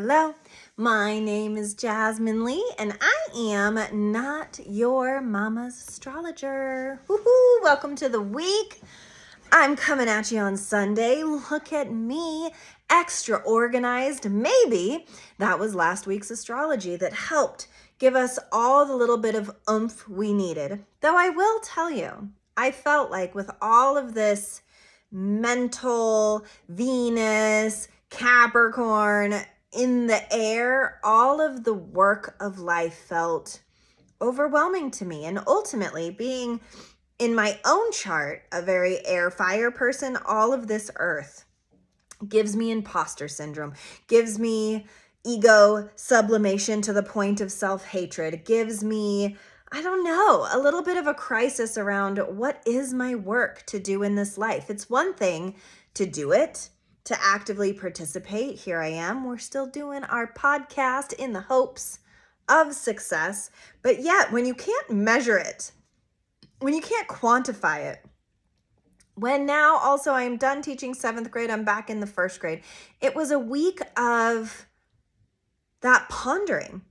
Hello, my name is Jasmine Lee, and I am not your mama's astrologer. Woohoo! Welcome to the week. I'm coming at you on Sunday. Look at me, extra organized. Maybe that was last week's astrology that helped give us all the little bit of oomph we needed. Though I will tell you, I felt like with all of this mental Venus, Capricorn in the air, all of the work of life felt overwhelming to me. And ultimately, being in my own chart a very air fire person, all of this earth gives me imposter syndrome, gives me ego sublimation to the point of self-hatred, gives me, I don't know, a little bit of a crisis around what is my work to do in this life. It's one thing to do it, to actively participate. Here I am. We're still doing our podcast in the hopes of success. But yet, when you can't measure it, when you can't quantify it, when now also I am done teaching 7th grade, I'm back in the 1st grade. It was a week of that pondering.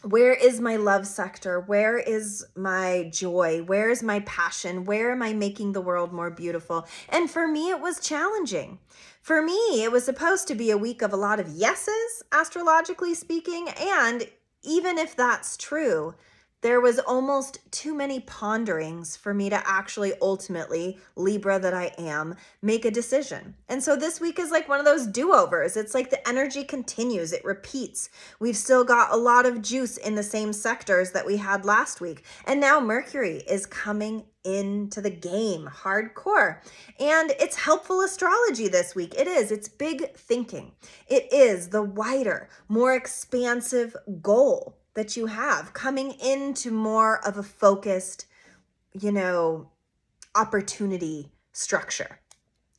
Where is my love sector? Where is my joy? Where is my passion? Where am I making the world more beautiful? And for me, it was challenging. For me, it was supposed to be a week of a lot of yeses, astrologically speaking. And even if that's true, there was almost too many ponderings for me to actually ultimately, Libra that I am, make a decision. And so this week is like one of those do-overs. It's like the energy continues, it repeats. We've still got a lot of juice in the same sectors that we had last week. And now Mercury is coming into the game hardcore. And it's helpful astrology this week. It is. It's big thinking. It is the wider, more expansive goal that you have coming into more of a focused, opportunity structure.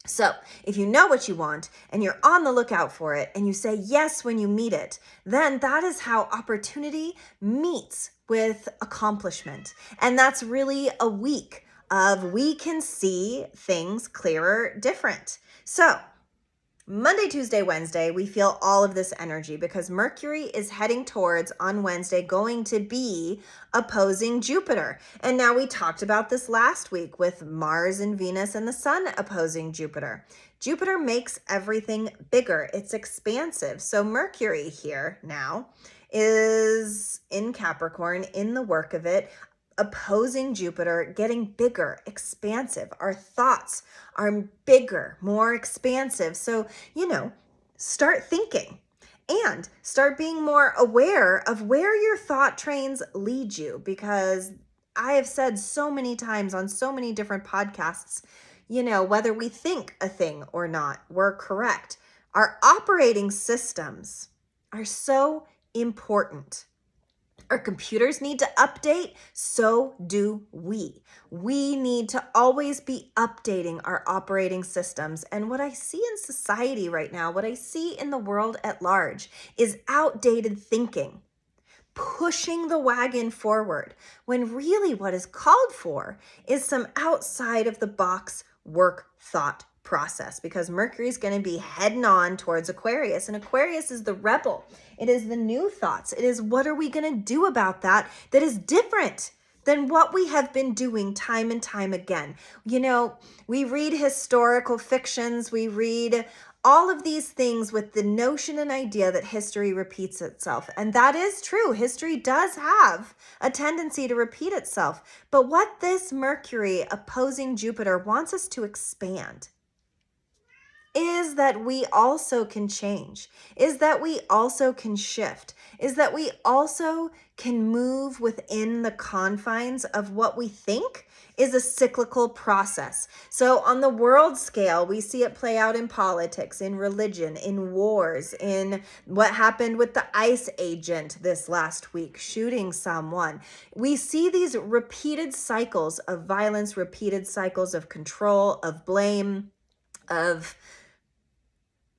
So if you know what you want and you're on the lookout for it and you say yes when you meet it, then that is how opportunity meets with accomplishment. And that's really a week of we can see things clearer, different. So Monday, Tuesday, Wednesday, we feel all of this energy because Mercury is heading towards, on Wednesday, going to be opposing Jupiter. And now we talked about this last week with Mars and Venus and the Sun opposing Jupiter. Jupiter makes everything bigger. It's expansive. So Mercury here now is in Capricorn, in the work of it, opposing Jupiter, getting bigger, expansive. Our thoughts are bigger, more expansive. So, start thinking and start being more aware of where your thought trains lead you. Because I have said so many times on so many different podcasts, whether we think a thing or not, we're correct. Our operating systems are so important. Our computers need to update, so do we. We need to always be updating our operating systems. And what I see in society right now, what I see in the world at large, is outdated thinking, pushing the wagon forward, when really what is called for is some outside of the box work thought process, because Mercury is going to be heading on towards Aquarius, and Aquarius is the rebel. It is the new thoughts. It is what are we going to do about that is different than what we have been doing time and time again. We read historical fictions, we read all of these things with the notion and idea that history repeats itself. And that is true. History does have a tendency to repeat itself. But what this Mercury opposing Jupiter wants us to expand is that we also can change, is that we also can shift, is that we also can move within the confines of what we think is a cyclical process. So on the world scale, we see it play out in politics, in religion, in wars, in what happened with the ICE agent this last week, shooting someone. We see these repeated cycles of violence, repeated cycles of control, of blame, of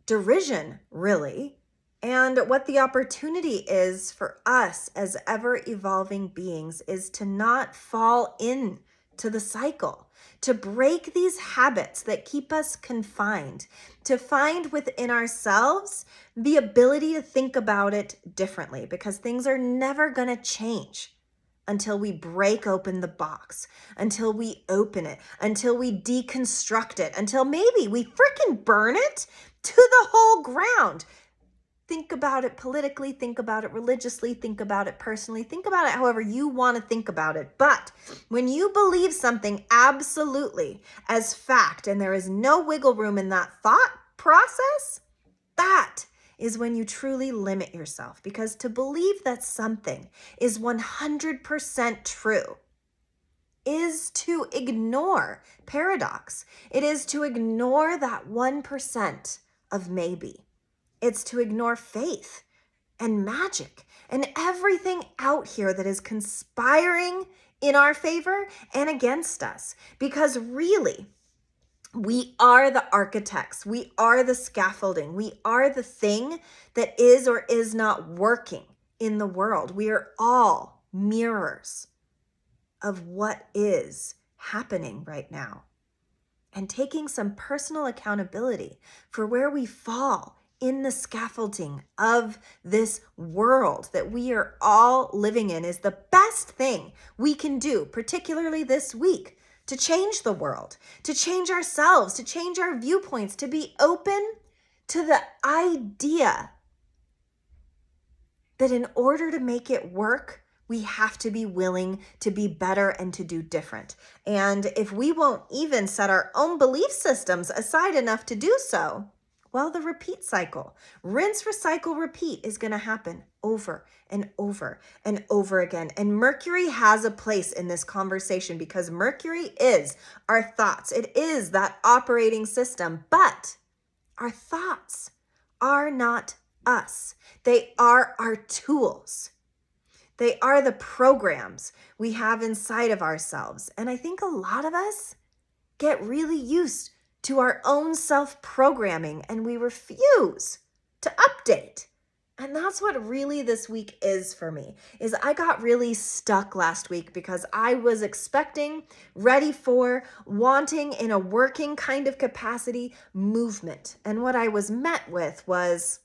derision, really. And what the opportunity is for us as ever evolving beings is to not fall into the cycle, to break these habits that keep us confined, to find within ourselves the ability to think about it differently, because things are never going to change until we break open the box, until we open it, until we deconstruct it, until maybe we freaking burn it to the whole ground. Think about it politically, think about it religiously, think about it personally, think about it however you want to think about it. But when you believe something absolutely as fact and there is no wiggle room in that thought process, that is when you truly limit yourself. Because to believe that something is 100% true is to ignore paradox. It is to ignore that 1% of maybe. It's to ignore faith and magic and everything out here that is conspiring in our favor and against us. Because really, we are the architects. We are the scaffolding. We are the thing that is or is not working in the world. We are all mirrors of what is happening right now. And taking some personal accountability for where we fall in the scaffolding of this world that we are all living in is the best thing we can do, particularly this week, to change the world, to change ourselves, to change our viewpoints, to be open to the idea that in order to make it work, we have to be willing to be better and to do different. And if we won't even set our own belief systems aside enough to do so, well, the repeat cycle, rinse, recycle, repeat is going to happen over and over and over again. And Mercury has a place in this conversation because Mercury is our thoughts. It is that operating system, but our thoughts are not us. They are our tools. They are the programs we have inside of ourselves. And I think a lot of us get really used to our own self-programming and we refuse to update. And that's what really this week is for me, is I got really stuck last week because I was expecting, ready for, wanting in a working kind of capacity movement. And what I was met with was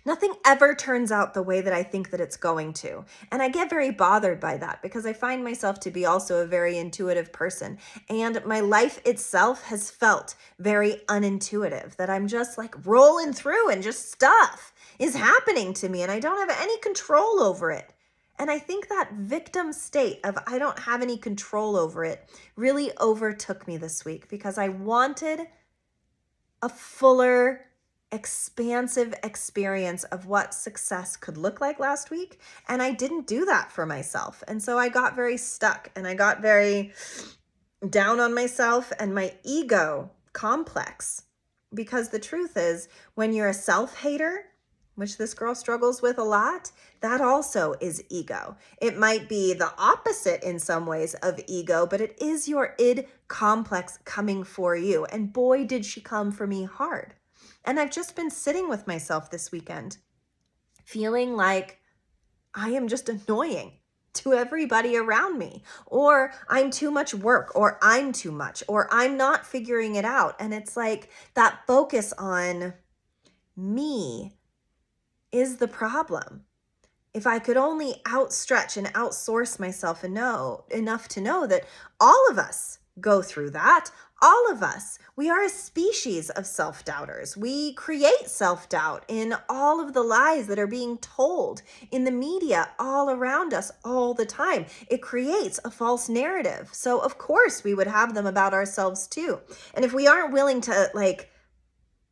nothing ever turns out the way that I think that it's going to. And I get very bothered by that because I find myself to be also a very intuitive person. And my life itself has felt very unintuitive, that I'm just like rolling through and just stuff is happening to me and I don't have any control over it. And I think that victim state of I don't have any control over it really overtook me this week because I wanted a fuller, expansive experience of what success could look like last week. And I didn't do that for myself. And so I got very stuck and I got very down on myself and my ego complex. Because the truth is, when you're a self-hater, which this girl struggles with a lot, that also is ego. It might be the opposite in some ways of ego, but it is your id complex coming for you. And boy, did she come for me hard. And I've just been sitting with myself this weekend, feeling like I am just annoying to everybody around me, or I'm too much work, or I'm too much, or I'm not figuring it out. And it's like that focus on me is the problem. If I could only outstretch and outsource myself and know enough to know that all of us go through that. All of us, we are a species of self-doubters. We create self-doubt in all of the lies that are being told in the media all around us all the time. It creates a false narrative. So of course we would have them about ourselves too. And if we aren't willing to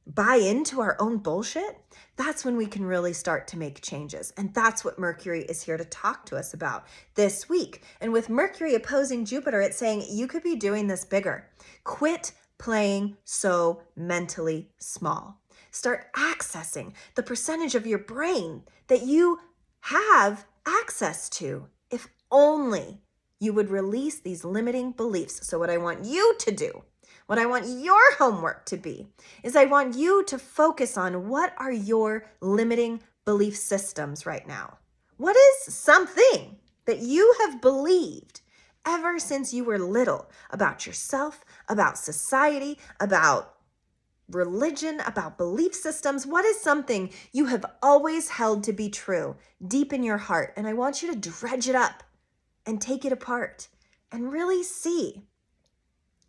buy into our own bullshit, that's when we can really start to make changes. And that's what Mercury is here to talk to us about this week. And with Mercury opposing Jupiter, it's saying you could be doing this bigger. Quit playing so mentally small. Start accessing the percentage of your brain that you have access to. If only you would release these limiting beliefs. So what I want you to do, what I want your homework to be, is I want you to focus on what are your limiting belief systems right now. What is something that you have believed ever since you were little about yourself, about society, about religion, about belief systems? What is something you have always held to be true deep in your heart? And I want you to dredge it up and take it apart and really see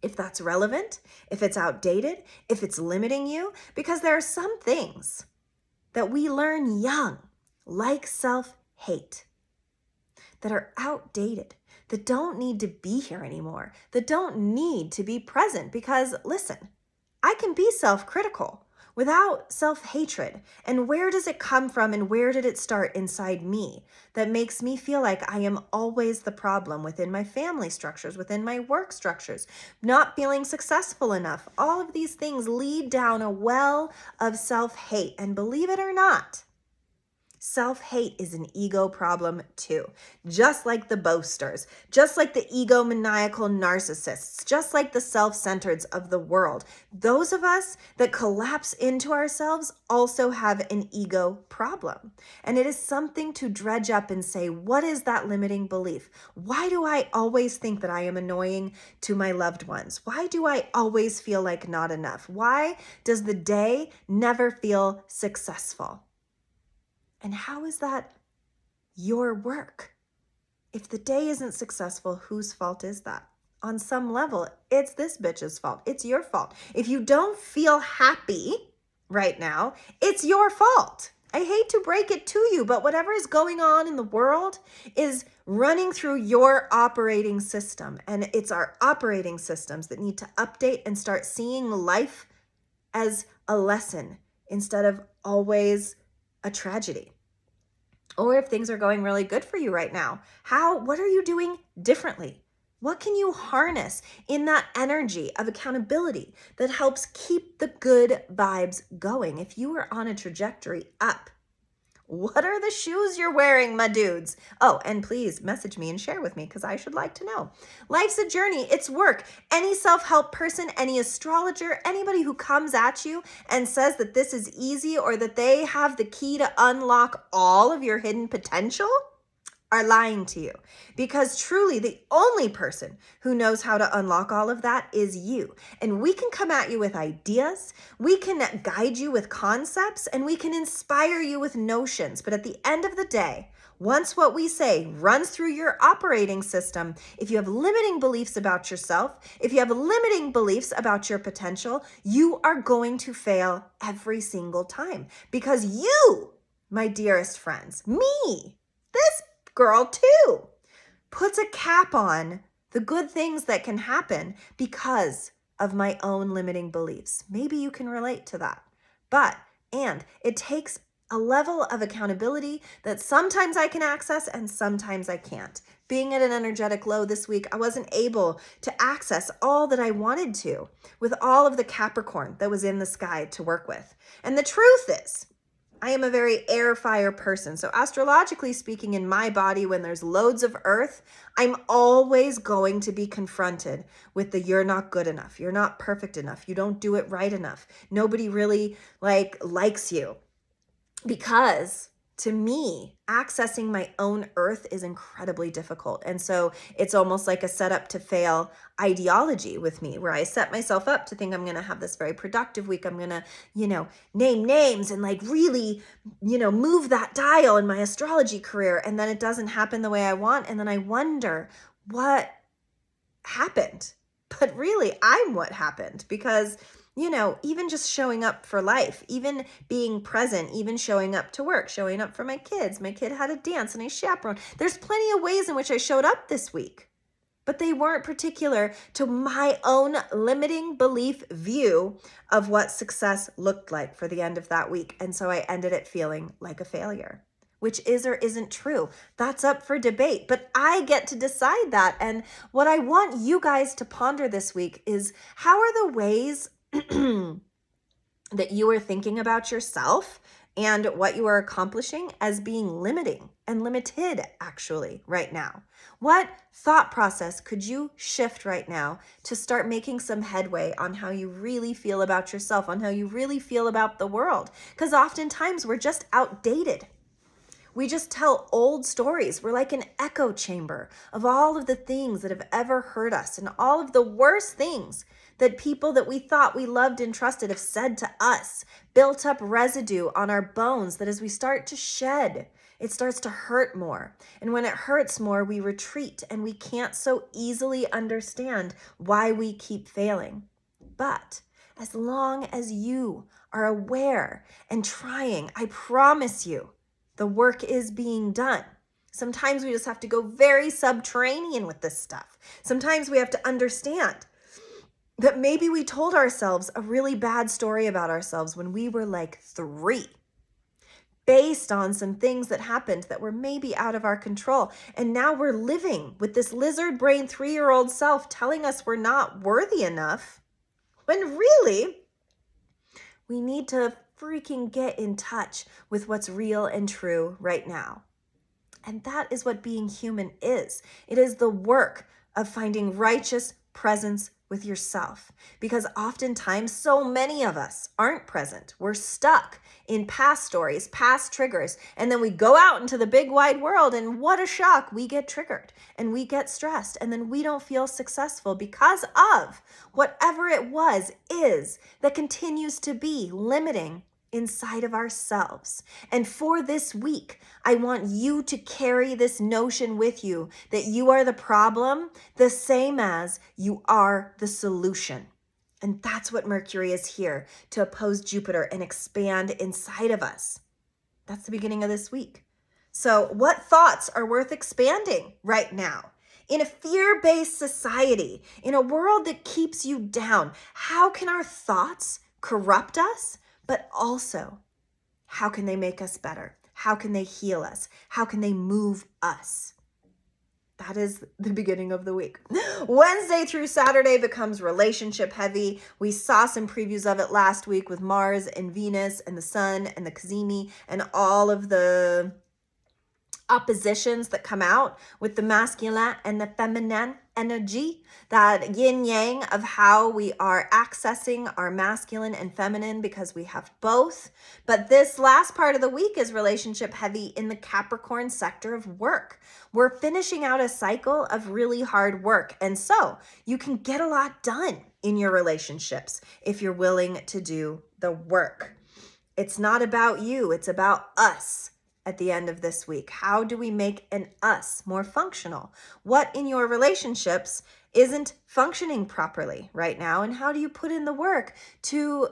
if that's relevant, if it's outdated, if it's limiting you, because there are some things that we learn young, like self-hate, that are outdated, that don't need to be here anymore, that don't need to be present. Because listen, I can be self-critical without self-hatred. And where does it come from, and where did it start inside me that makes me feel like I am always the problem within my family structures, within my work structures, not feeling successful enough? All of these things lead down a well of self-hate. And believe it or not, self-hate is an ego problem too. Just like the boasters, just like the egomaniacal narcissists, just like the self-centered's of the world. Those of us that collapse into ourselves also have an ego problem. And it is something to dredge up and say, what is that limiting belief? Why do I always think that I am annoying to my loved ones? Why do I always feel like not enough? Why does the day never feel successful? And how is that your work? If the day isn't successful, whose fault is that? On some level, it's this bitch's fault. It's your fault. If you don't feel happy right now, it's your fault. I hate to break it to you, but whatever is going on in the world is running through your operating system. And it's our operating systems that need to update and start seeing life as a lesson instead of always a tragedy. Or if things are going really good for you right now, what are you doing differently? What can you harness in that energy of accountability that helps keep the good vibes going? If you are on a trajectory up, what are the shoes you're wearing, my dudes? Oh, and please message me and share with me, because I should like to know. Life's a journey. It's work. Any self-help person, any astrologer, anybody who comes at you and says that this is easy or that they have the key to unlock all of your hidden potential are lying to you, because truly the only person who knows how to unlock all of that is you. And we can come at you with ideas, we can guide you with concepts, and we can inspire you with notions. But at the end of the day, once what we say runs through your operating system, if you have limiting beliefs about yourself, if you have limiting beliefs about your potential, you are going to fail every single time. Because you, my dearest friends, me, this girl too, puts a cap on the good things that can happen because of my own limiting beliefs. Maybe you can relate to that. And it takes a level of accountability that sometimes I can access and sometimes I can't. Being at an energetic low this week, I wasn't able to access all that I wanted to with all of the Capricorn that was in the sky to work with. And the truth is, I am a very air fire person. So astrologically speaking, in my body, when there's loads of earth, I'm always going to be confronted with the you're not good enough. You're not perfect enough. You don't do it right enough. Nobody really likes you. Because to me, accessing my own earth is incredibly difficult. And so it's almost like a setup to fail ideology with me, where I set myself up to think I'm going to have this very productive week. I'm going to, name names and really, move that dial in my astrology career. And then it doesn't happen the way I want. And then I wonder what happened. But really, I'm what happened, because even just showing up for life, even being present, even showing up to work, showing up for my kids. My kid had a dance and I chaperoned. There's plenty of ways in which I showed up this week, but they weren't particular to my own limiting belief view of what success looked like for the end of that week. And so I ended it feeling like a failure, which is or isn't true. That's up for debate, but I get to decide that. And what I want you guys to ponder this week is, how are the ways that you are thinking about yourself and what you are accomplishing as being limiting and limited actually right now? What thought process could you shift right now to start making some headway on how you really feel about yourself, on how you really feel about the world? Because oftentimes we're just outdated. We just tell old stories. We're like an echo chamber of all of the things that have ever hurt us and all of the worst things that people that we thought we loved and trusted have said to us, built up residue on our bones that as we start to shed, it starts to hurt more. And when it hurts more, we retreat and we can't so easily understand why we keep failing. But as long as you are aware and trying, I promise you, the work is being done. Sometimes we just have to go very subterranean with this stuff. Sometimes we have to understand that maybe we told ourselves a really bad story about ourselves when we were like 3, based on some things that happened that were maybe out of our control. And now we're living with this lizard brain 3-year-old self telling us we're not worthy enough, when really we need to freaking get in touch with what's real and true right now. And that is what being human is. It is the work of finding righteous presence with yourself, because oftentimes so many of us aren't present. We're stuck in past stories, past triggers, and then we go out into the big wide world and what a shock, we get triggered and we get stressed and then we don't feel successful because of whatever it is that continues to be limiting inside of ourselves. And for this week, I want you to carry this notion with you that you are the problem the same as you are the solution. And that's what Mercury is here to oppose Jupiter and expand inside of us. That's the beginning of this week. So what thoughts are worth expanding right now? In a fear-based society, in a world that keeps you down, how can our thoughts corrupt us? But also, how can they make us better? How can they heal us? How can they move us? That is the beginning of the week. Wednesday through Saturday becomes relationship heavy. We saw some previews of it last week with Mars and Venus and the Sun and the Cazimi and all of the oppositions that come out with the masculine and the feminine energy, that yin yang of how we are accessing our masculine and feminine because we have both. But this last part of the week is relationship heavy in the Capricorn sector of work. We're finishing out a cycle of really hard work. And so you can get a lot done in your relationships if you're willing to do the work. It's not about you, it's about us. At the end of this week, how do we make an us more functional? What in your relationships isn't functioning properly right now? And how do you put in the work to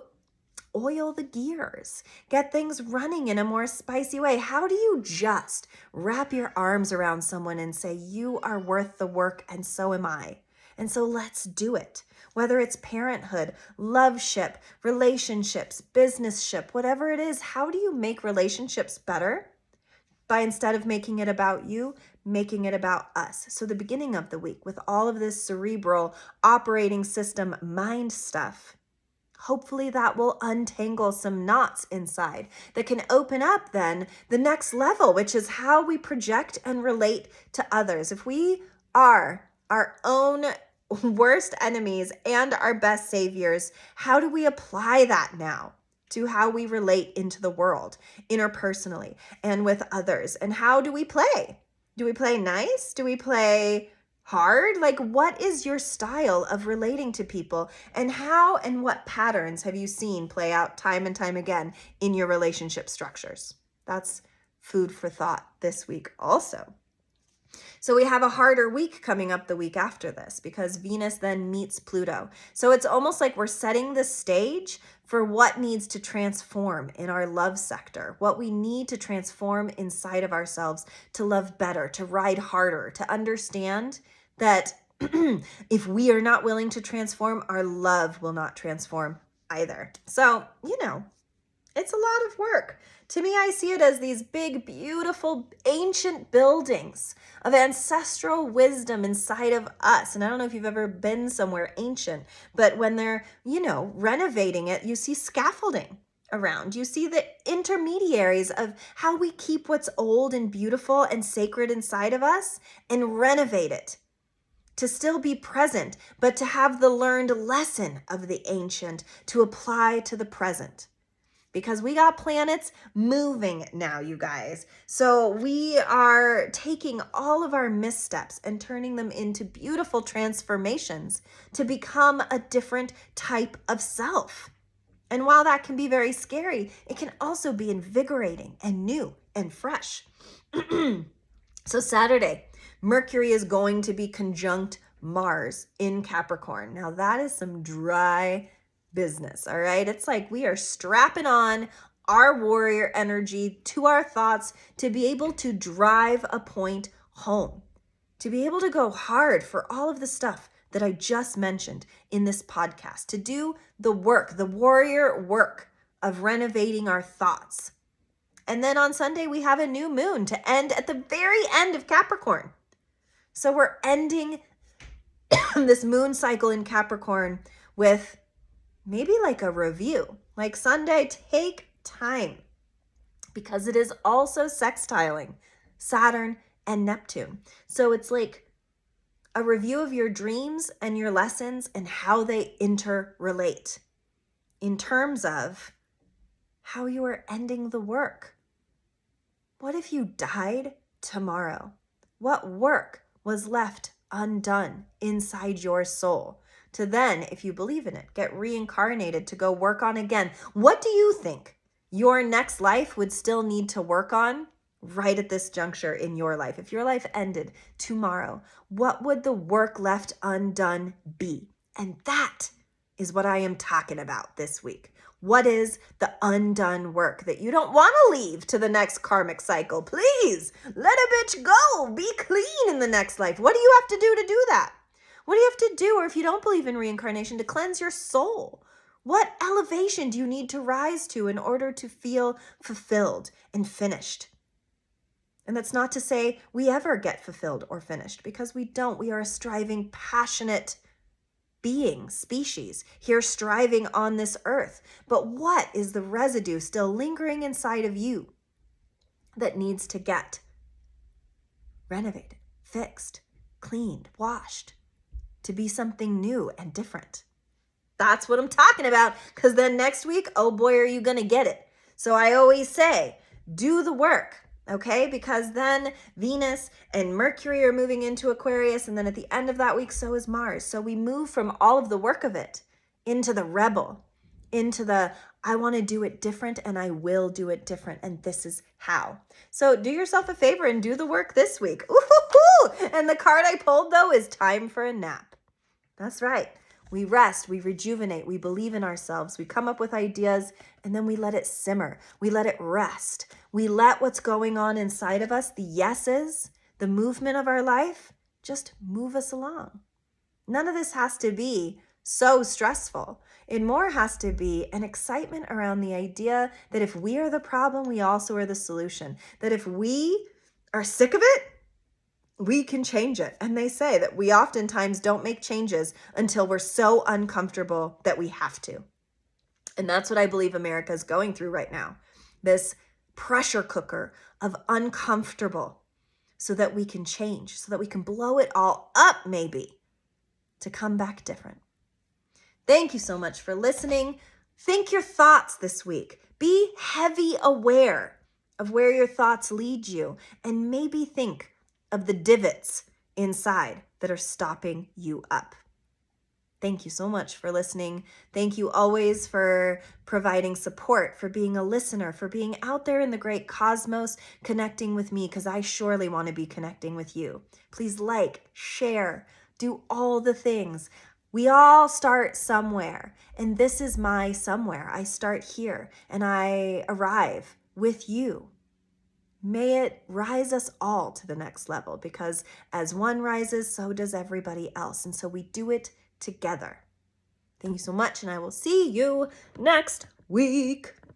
oil the gears, get things running in a more spicy way? How do you just wrap your arms around someone and say, you are worth the work and so am I? And so let's do it. Whether it's parenthood, loveship, relationships, business-ship, whatever it is, how do you make relationships better? By instead of making it about you, making it about us. So the beginning of the week with all of this cerebral operating system mind stuff, hopefully that will untangle some knots inside that can open up then the next level, which is how we project and relate to others. If we are our own worst enemies and our best saviors, how do we apply that now to how we relate into the world, interpersonally and with others? And how do we play? Do we play nice? Do we play hard? Like, what is your style of relating to people? And how and what patterns have you seen play out time and time again in your relationship structures? That's food for thought this week also. So we have a harder week coming up the week after this because Venus then meets Pluto. So it's almost like we're setting the stage for what needs to transform in our love sector, what we need to transform inside of ourselves to love better, to ride harder, to understand that if we are not willing to transform, our love will not transform either. So, it's a lot of work. To me, I see it as these big, beautiful, ancient buildings of ancestral wisdom inside of us. And I don't know if you've ever been somewhere ancient, but when they're, renovating it, you see scaffolding around. You see the intermediaries of how we keep what's old and beautiful and sacred inside of us and renovate it to still be present, but to have the learned lesson of the ancient to apply to the present. because we got planets moving now, you guys. So we are taking all of our missteps and turning them into beautiful transformations to become a different type of self. And while that can be very scary, it can also be invigorating and new and fresh. So Saturday, Mercury is going to be conjunct Mars in Capricorn. Now that is some dry business, all right? It's like we are strapping on our warrior energy to our thoughts to be able to drive a point home, to be able to go hard for all of the stuff that I just mentioned in this podcast, to do the work, the warrior work of renovating our thoughts. And then on Sunday, we have a new moon to end at the very end of Capricorn. So we're ending this moon cycle in Capricorn with maybe like a review. Like Sunday, take time because it is also sextiling Saturn and Neptune. So it's like a review of your dreams and your lessons and how they interrelate in terms of how you are ending the work. What if you died tomorrow? What work was left undone inside your soul to then, if you believe in it, get reincarnated to go work on again? What do you think your next life would still need to work on right at this juncture in your life? If your life ended tomorrow, what would the work left undone be? And that is what I am talking about this week. What is the undone work that you don't want to leave to the next karmic cycle? Please let a bitch go. Be clean in the next life. What do you have to do that? What do you have to do, or if you don't believe in reincarnation, to cleanse your soul? What elevation do you need to rise to in order to feel fulfilled and finished? And that's not to say we ever get fulfilled or finished, because we don't. We are a striving, passionate being, species, here striving on this earth. But what is the residue still lingering inside of you that needs to get renovated, fixed, cleaned, washed, to be something new and different? That's what I'm talking about, because then next week, oh boy, are you going to get it. So I always say, do the work. Okay, because then Venus and Mercury are moving into Aquarius, and then at the end of that week, so is Mars. So we move from all of the work of it into the rebel, into the I want to do it different and I will do it different, and this is how. So do yourself a favor and do the work this week. Ooh-hoo-hoo! And the card I pulled, though, is time for a nap. That's right. We rest, we rejuvenate, we believe in ourselves, we come up with ideas, and then we let it simmer. We let it rest. We let what's going on inside of us, the yeses, the movement of our life, just move us along. None of this has to be so stressful. It more has to be an excitement around the idea that if we are the problem, we also are the solution. That if we are sick of it, we can change it. And they say that we oftentimes don't make changes until we're so uncomfortable that we have to. And that's what I believe America is going through right now. This pressure cooker of uncomfortable so that we can change, so that we can blow it all up maybe to come back different. Thank you so much for listening. Think your thoughts this week. Be heavy aware of where your thoughts lead you, and maybe think of the divots inside that are stopping you up. Thank you so much for listening. Thank you always for providing support, for being a listener, for being out there in the great cosmos, connecting with me, because I surely want to be connecting with you. Please like, share, do all the things. We all start somewhere, and this is my somewhere. I start here, and I arrive with you. May it rise us all to the next level, because as one rises, so does everybody else. And so we do it together. Thank you so much, and I will see you next week.